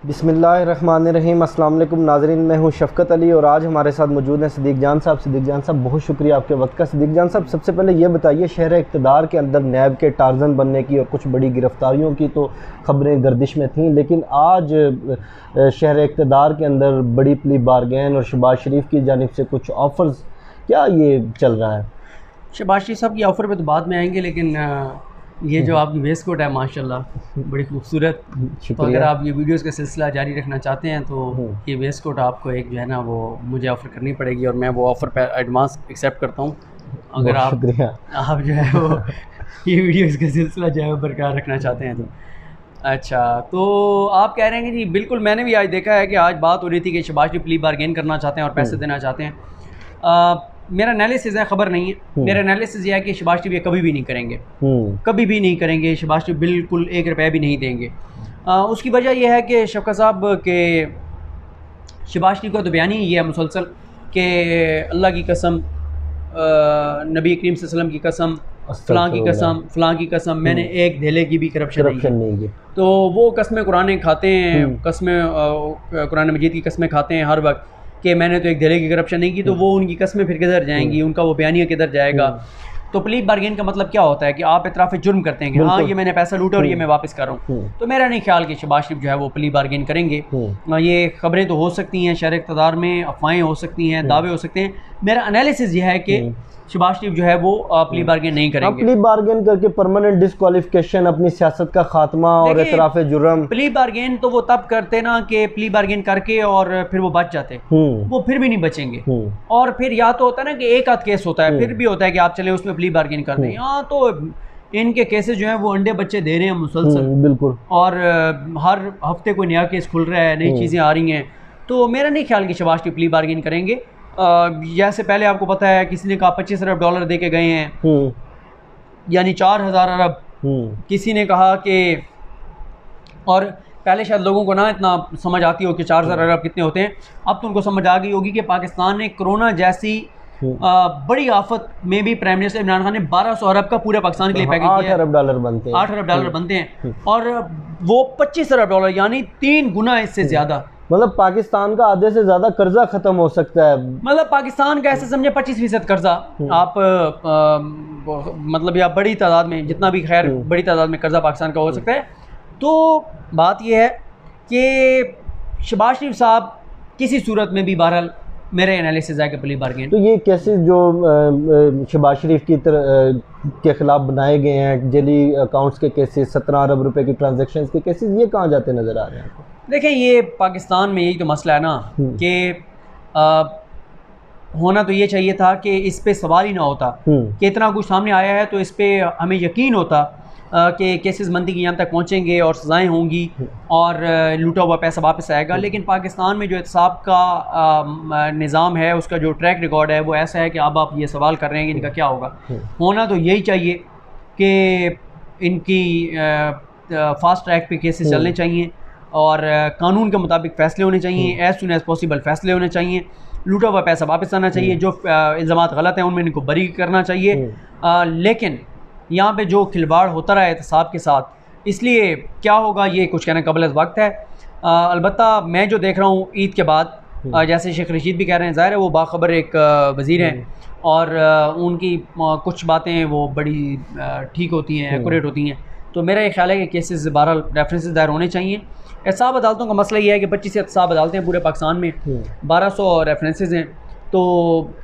बिस्मिल्लाहिर्रहमानिर्रहीम। अस्सलाम वालेकुम नाज़रीन, मैं हूं शफ़क़त अली और आज हमारे साथ मौजूद हैं सिद्दीक़ जान साहब। सिद्दीक़ जान साहब, बहुत शुक्रिया आपके वक्त का। सिद्दीक़ जान साहब, सबसे पहले ये बताइए, शहर इक़्तिदार के अंदर नैब के टारज़न बनने की और कुछ बड़ी गिरफ़्तारियों की तो ख़बरें गर्दिश में थीं, लेकिन आज शहर इक़्तिदार के अंदर बड़ी प्ली बारगेन और शहबाज शरीफ की जानिब से कुछ ऑफ़र्स, क्या ये चल रहा है? शहबाज शरीफ साहब की ऑफ़र पे तो बाद में आएंगे, लेकिन ये जो आपकी वेस्ट कोट है माशाल्लाह बड़ी खूबसूरत। तो अगर आप ये वीडियोस का सिलसिला जारी रखना चाहते हैं तो ये वेस्ट कोट आपको एक जो है ना वो मुझे ऑफ़र करनी पड़ेगी और मैं वो ऑफ़र पे एडवांस एक्सेप्ट करता हूँ। अगर आप जो है वो ये वीडियोस का सिलसिला जो है बरकरार रखना चाहते हैं तो अच्छा। तो आप कह रहे हैं कि जी बिल्कुल, मैंने भी आज देखा है कि आज बात हो रही थी कि शहबाज शरीफ प्ली बारगेन करना चाहते हैं और पैसे देना चाहते हैं। मेरा एनालिसिस है, ख़बर नहीं है। मेरा एनालिसिस यह है कि शहबाज शरीफ ये कभी भी नहीं करेंगे, कभी भी नहीं करेंगे। शहबाज शरीफ बिल्कुल एक रुपया भी नहीं देंगे। उसकी वजह यह है कि शफ़क़त साहब के शहबाज शरीफ का तो बयान ही ये है मुसलसल कि अल्लाह की कसम, नबी करीम सल्लल्लाहु अलैहि वसल्लम की कसम, फ़लाँ की कसम, फ़लाँ की कसम, मैंने एक धेले की भी करप्शन नहीं की। तो वो कस्में कुरान खाते हैं, कस्में कुरान मजीद की कस्में खाते हैं हर वक्त कि मैंने तो एक धेले की करप्शन नहीं की। तो वो उनकी कस्में फिर किधर जाएंगी, उनका वो बयानिया किधर जाएगा? तो प्ली बार्गेन का मतलब क्या होता है कि आप इतराफ़ जुर्म करते हैं कि हाँ ये मैंने पैसा लूटा और ये मैं वापस कर रहा हूँ। तो मेरा नहीं ख्याल कि शहबाज शरीफ जो है वो प्ली बार्गेन करेंगे। ये ख़बरें तो हो सकती हैं शहर इक़्तिदार में, अफवाहें हो सकती हैं, दावे हो सकते हैं। मेरा एनालिसिस यह है कि शहबाज शरीफ जो है वो प्ली बार्गेन नहीं करेंगे। प्ली बार्गेन करके परमानेंट डिस्क्वालिफिकेशन, अपनी सियासत का खात्मा और इतराफ़ जुर्म। प्ली बार्गेन तो वो तब करते ना कि प्ली बार्गेन करके और फिर वो बच जाते, वो फिर भी नहीं बचेंगे। और फिर या तो होता है ना कि एक आध केस होता है, फिर भी होता है कि आप चले उसमें प्ली बार्गेन कर दें। हाँ, तो इनके केसेस जो हैं वो अंडे बच्चे दे रहे हैं मुसलसल, बिल्कुल, और हर हफ्ते कोई नया केस खुल रहा है, नई चीज़ें आ रही हैं। तो मेरा नहीं ख्याल कि शहबाज शरीफ प्ली बार्गेन करेंगे। जैसे पहले आपको पता है किसी ने कहा 25 अरब डॉलर दे के गए हैं, यानी 4000 अरब। किसी ने कहा कि, और पहले शायद लोगों को ना इतना समझ आती हो कि 4000 अरब कितने होते हैं, अब तो उनको समझ आ गई होगी कि पाकिस्तान ने कोरोना जैसी बड़ी आफत में भी प्राइम मिनिस्टर इमरान खान ने 1200 अरब का पूरे पाकिस्तान के लिए पैकेज दिया। 8 अरब डॉलर बनते हैं, 8 अरब डॉलर बनते हैं, और वो 25 अरब डॉलर यानी 3 गुना इससे ज़्यादा। मतलब पाकिस्तान का आधे से ज़्यादा कर्जा ख़त्म हो सकता है। मतलब पाकिस्तान का ऐसे समझे 25% कर्जा आप मतलब या बड़ी तादाद में, जितना भी खैर बड़ी तादाद में कर्जा पाकिस्तान का हो सकता है। तो बात यह है कि शहबाज शरीफ साहब किसी सूरत में भी, बहरहाल मेरे एनालिसिस है कि प्ली बार्गेन। तो ये केसेस जो शहबाज शरीफ की के ख़िलाफ़ बनाए गए हैं, जेली अकाउंट्स के केसेस, 17 अरब रुपए की ट्रांजैक्शंस के केसेस, ये कहाँ जाते नज़र आ रहे हैं आपको? देखें, ये पाकिस्तान में यही तो मसला है ना कि होना तो ये चाहिए था कि इस पे सवाल ही ना होता कि इतना कुछ सामने आया है तो इस पे हमें यकीन होता कि केसेस मंदी की यहाँ तक पहुँचेंगे और सज़ाएँ होंगी और लूटा हुआ पैसा वापस आएगा। लेकिन पाकिस्तान में जो एहतसाब का निज़ाम है, उसका जो ट्रैक रिकॉर्ड है वो ऐसा है कि अब आप ये सवाल कर रहे हैं कि इनका क्या होगा। होना तो यही चाहिए कि इनकी फास्ट ट्रैक पे केसेस चलने चाहिए और कानून के मुताबिक फ़ैसले होने चाहिए, एज़ सुन एज़ पॉसिबल फ़ैसले होने चाहिए, लूटा हुआ पैसा वापस आना चाहिए, जो इल्ज़ामात गलत हैं उनमें इनको बरी करना चाहिए। लेकिन यहाँ पे जो खिलवाड़ होता रहा है एहतसाब के साथ, इसलिए क्या होगा ये कुछ कहना कबल वक्त है। अलबत्ता मैं जो देख रहा हूँ ईद के बाद, जैसे शेख रशीद भी कह रहे हैं, ज़ाहिर है वो बाखबर एक वज़ीर हैं और उनकी कुछ बातें वो बड़ी ठीक होती हैं, एक्यूरेट होती हैं। तो मेरा ये ख्याल है कि केसेस 12 रेफरेंसेस दायर होने चाहिए। एहतसाब अदालतों का मसला ये है कि 25 एहतसाब अदालतें हैं पूरे पाकिस्तान में, 1200 रेफरेंसेस हैं। तो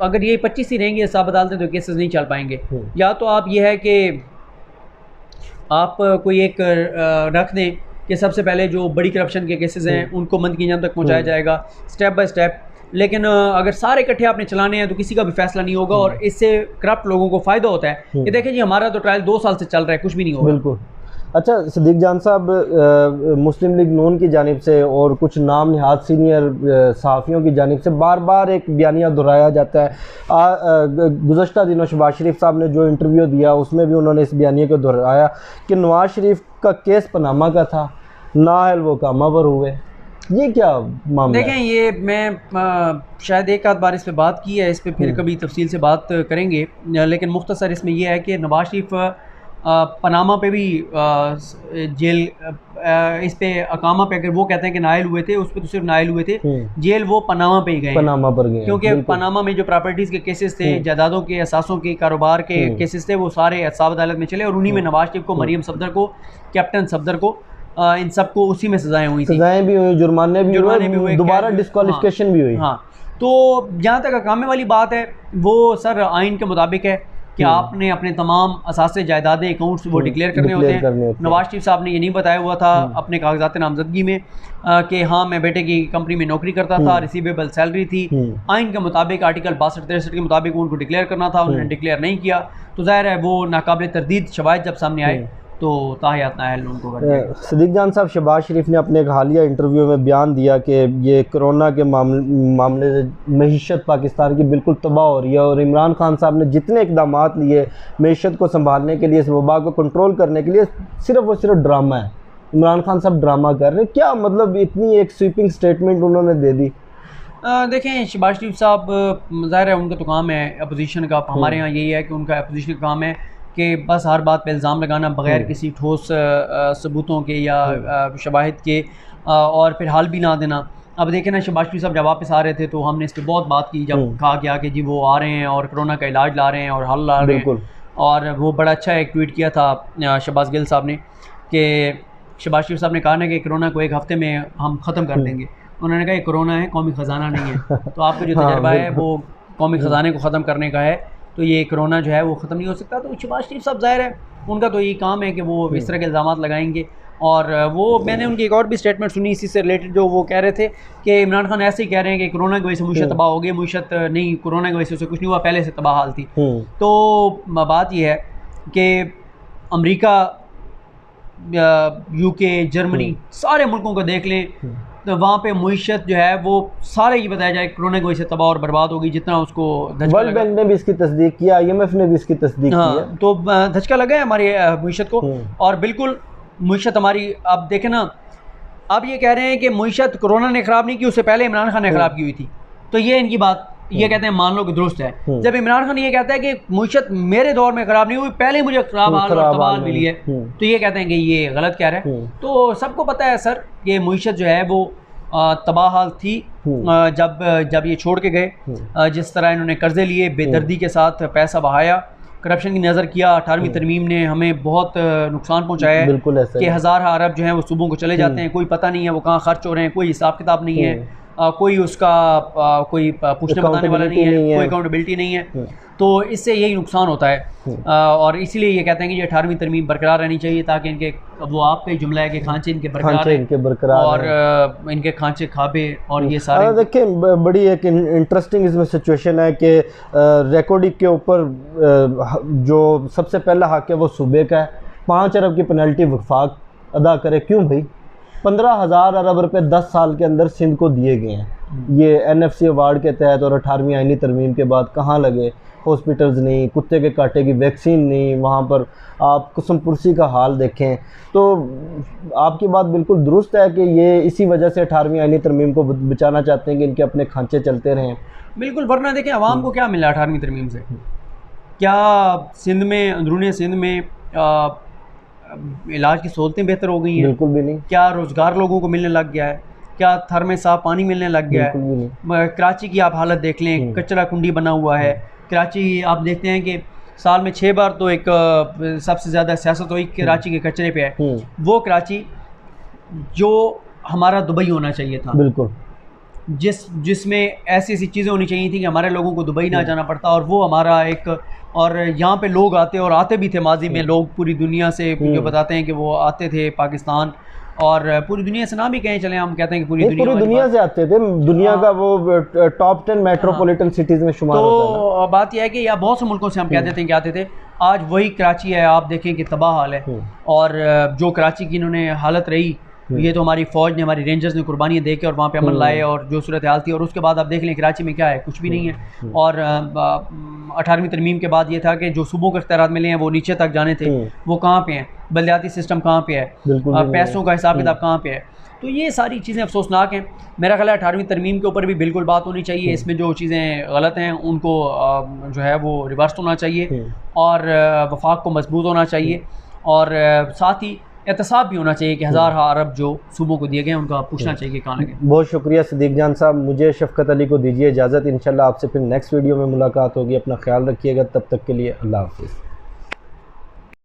अगर ये 25 ही रहेंगी एहतसाब अदालतें तो केसेस नहीं चल पाएंगे। या तो आप ये है कि आप कोई एक रख दें कि सबसे पहले जो बड़ी करप्शन के केसेस हैं उनको मंद की अंजाम तक पहुँचाया जाएगा स्टेप बाय स्टेप। लेकिन अगर सारे इकट्ठे आपने चलाने हैं तो किसी का भी फैसला नहीं होगा और इससे करप्ट लोगों को फ़ायदा होता है कि देखें जी हमारा तो ट्रायल 2 साल से चल रहा है, कुछ भी नहीं होगा। बिल्कुल। अच्छा सिद्दीक़ जान साहब, मुस्लिम लीग नून की जानिब से और कुछ नाम नहाद सीनियर सहाफ़ियों की जानिब से बार बार एक बयानिया दोहराया जाता है। गुज़श्ता दिनों शहबाज शरीफ साहब ने जो इंटरव्यू दिया उसमें भी उन्होंने इस बयानिया को दोहराया कि नवाज़ शरीफ का केस पनामा का था, नाअहल वो कामा पर हुए। ये क्या मामला? देखें, ये मैं शायद एक आध बार इस पर बात की है, इस पर फिर कभी तफसील से बात करेंगे, लेकिन मुख्तसर इसमें यह है कि नवाज़ शरीफ पनामा पे भी जेल, इस पे अकामा पे अगर वो कहते हैं कि नायल हुए थे, उस पे तो सिर्फ नायल हुए थे, जेल वो पनामा पे ही गए, पनामा पर गए, क्योंकि पनामा में जो प्रॉपर्टीज़ के केसेस थे, जायदादों के, असासों के, कारोबार के केसेस थे, वो सारे एहसाब अदालत में चले और उन्हीं में नवाज शरीफ को, मरियम सफदर को, कैप्टन सफदर को, इन सबको उसी में सजाएं हुई थी, सजाएं भी हुई, जुर्माने भी हुए, दोबारा डिस्क्वालिफिकेशन भी हुई। हाँ, तो जहाँ तक अकामे वाली बात है, वो सर आइन के मुताबिक है कि आपने अपने तमाम असासे जायदादें, अकाउंट्स वो डिक्लेयर करने होते हैं। नवाज शरीफ साहब ने ये नहीं बताया हुआ था अपने कागजात नामजदगी में कि हाँ मैं बेटे की कंपनी में नौकरी करता था, रिसीवेबल सैलरी थी। आइन के मुताबिक आर्टिकल 62-63 के मुताबिक उनको डिक्लेयर करना था, उन्होंने डिक्लेयर नहीं किया, तो ज़ाहिर है वो नाकाबिल तरदीद शवाहिद जब सामने आए तो ताहयात नाअहल उनको कर दिया। सदीक जान साहब, शहबाज शरीफ ने अपने एक हालिया इंटरव्यू में बयान दिया कि ये कोरोना के मामले से मीशत पाकिस्तान की बिल्कुल तबाह हो रही है और इमरान खान साहब ने जितने इकदाम लिए मीशत को संभालने के लिए, इस वबा को कंट्रोल करने के लिए, सिर्फ और सिर्फ ड्रामा है। इमरान खान साहब ड्रामा कर रहे हैं, क्या मतलब इतनी एक स्वीपिंग स्टेटमेंट उन्होंने दे दी? देखें, शहबाज शरीफ साहब ज़ाहिर है उनका तो काम है अपोजिशन का, हमारे यहाँ यही है कि उनका अपोजिशन का काम है कि बस हर बात पे इल्ज़ाम लगाना बग़ैर किसी ठोस सबूतों के या शवाहिद के, और फिर हाल भी ना देना। अब देखें ना, शहबाज शरीफ साहब जब वापस आ रहे थे तो हमने इस पर बहुत बात की, जब कहा गया कि जी वो आ रहे हैं और कोरोना का इलाज ला रहे हैं और हल ला रहे हैं, और वो बड़ा अच्छा एक ट्वीट किया था शहबाज गिल साहब ने कि शहबाज शरीफ साहब ने कहा ना कि कोरोना को एक हफ़्ते में हम ख़त्म कर देंगे। उन्होंने कहा ये कोरोना है, कौमी ख़जाना नहीं है, तो आपका जो तजर्बा है वो कौमी ख़जाने को ख़त्म करने का है, तो ये कोरोना जो है वो ख़त्म नहीं हो सकता। तो शहबाज शरीफ साहब ज़ाहिर है उनका तो यही काम है कि वो इस तरह के इल्ज़ामात लगाएंगे। और वो मैंने उनकी एक और भी स्टेटमेंट सुनी इसी से रिलेटेड, जो वो कह रहे थे कि इमरान खान ऐसे ही कह रहे हैं कि कोरोना की वजह से मुईशत तबाह हो गई। मुईशत नहीं, कोरोना की वजह से कुछ नहीं हुआ, पहले से तबाह हाल थी। तो बात यह है कि अमेरिका, यूके, जर्मनी, सारे मुल्कों को देख लें तो वहाँ पे मुईशत जो है वो सारे ये बताया जाए कोरोना की वजह से तबाह और बर्बाद हो गई, जितना उसको वर्ल्ड बैंक ने भी इसकी तस्दीक किया, IMF ने भी इसकी तस्दीक की है। तो धचका लगा है हमारी मुईशत को, और बिल्कुल मुईशत हमारी, आप देखें ना, अब ये कह रहे हैं कि मुईशत कोरोना ने ख़राब नहीं की, उससे पहले इमरान खान ने ख़राब की हुई थी। तो ये इनकी बात, ये कहते हैं मान लो कि दुरुस्त है। जब इमरान खान ये कहता है कि मुईशत मेरे दौर में ख़राब नहीं हुई, पहले मुझे ख़राब हाल और तबाह मिली है, तो ये कहते हैं कि ये गलत कह रहे हैं। तो सबको पता है सर कि मुईशत जो है वो तबाह हाल थी जब ये छोड़ के गए। जिस तरह इन्होंने कर्जे लिए, बेदर्दी के साथ पैसा बहाया, करप्शन की नज़र किया। 18वीं तरमीम ने हमें बहुत नुकसान पहुंचाया है कि हज़ार अरब जो हैं वो सूबों को चले जाते हैं, कोई पता नहीं है वो कहाँ खर्च हो रहे हैं, कोई हिसाब किताब नहीं है, कोई उसका कोई पूछने बताने वाला नहीं है, कोई अकाउंटेबिलिटी नहीं है। तो इससे यही नुकसान होता है, और इसीलिए ये कहते हैं कि ये 18वीं तरमीम बरकरार रहनी चाहिए, ताकि इनके, वो आपका ही जुमला है कि खांचे इनके बरकरार और इनके खांचे खाबे और ये सारे। देखिए, बड़ी एक इंटरेस्टिंग इसमें सिचुएशन है कि रिकॉर्डिंग के ऊपर जो सबसे पहला हक है वो सूबे का है। 5 अरब की पेनल्टी वफाक अदा करे, क्यों भाई? 15,000 अरब रुपए 10 साल के अंदर सिंध को दिए गए हैं ये NFC अवार्ड के तहत, और 18वीं आईनी तरमीम के बाद कहाँ लगे? हॉस्पिटल्स नहीं, कुत्ते के कांटे की वैक्सीन नहीं, वहाँ पर आप कुसुमपुरसी का हाल देखें। तो आपकी बात बिल्कुल दुरुस्त है कि ये इसी वजह से 18वीं आईनी तरमीम को बचाना चाहते हैं कि इनके अपने खांचे चलते रहें। बिल्कुल, वरना देखें आवाम को क्या मिला 18वीं तरमीम से? क्या सिंध में, अंदरूनी सिंध में इलाज की सहूलतें बेहतर हो गई हैं? बिल्कुल भी नहीं। क्या रोज़गार लोगों को मिलने लग गया है? क्या थर में साफ पानी मिलने लग गया है? कराची की आप हालत देख लें, कचरा कुंडी बना हुआ है कराची। आप देखते हैं कि साल में 6 बार तो एक सबसे ज़्यादा सियासत हुई कराची के कचरे पे है। वो कराची जो हमारा दुबई होना चाहिए था, बिल्कुल, जिसमें ऐसी ऐसी चीज़ें होनी चाहिए थी कि हमारे लोगों को दुबई ना जाना पड़ता, और वो हमारा एक, और यहाँ पे लोग आते और आते भी थे माजी में, लोग पूरी दुनिया से जो बताते हैं कि वो आते थे पाकिस्तान, और पूरी दुनिया से ना भी कहें चले, हम कहते हैं कि पूरी दुनिया से आते थे। दुनिया का वो टॉप 10 मेट्रोपॉलिटन सिटीज़ में शुमार होता है। तो बात यह है कि या बहुत से मुल्कों से हम कहते थे कि आते थे, आज वही कराची है, आप देखें कि तबाह हाल है। और जो कराची की इन्होंने हालत रही, ये तो हमारी फ़ौज ने, हमारी रेंजर्स ने कुर्बानियाँ दे के और वहाँ पे अमन लाए, और जो सूरत हाल थी, और उसके बाद आप देख लें कराची में क्या है, कुछ भी नहीं है। और 18वीं तरमीम के बाद ये था कि जो सूबों के इख्तियारात मिले हैं वो नीचे तक जाने थे, वो कहाँ पे हैं? बलदियाती सिस्टम कहाँ पे है? पैसों का हिसाब किताब कहाँ पे है? तो ये सारी चीज़ें अफसोसनाक हैं। मेरा ख्याल है 18वीं तरमीम के ऊपर भी बिल्कुल बात होनी चाहिए, इसमें जो चीज़ें गलत हैं उनको जो है वो रिवर्स होना चाहिए और वफाक को मजबूत होना चाहिए और साथ ही एहतसाब भी होना चाहिए कि 1000 अरब जो सूबों को दिए गए हैं उनका पूछना चाहिए कि कहाँ लगे। बहुत शुक्रिया सिद्दीक जान साहब, मुझे शफ़क़त अली को दीजिए इजाज़त। इंशाल्लाह आपसे फिर नेक्स्ट वीडियो में मुलाकात होगी। अपना ख्याल रखिएगा, तब तक के लिए अल्लाह हाफ़िज़।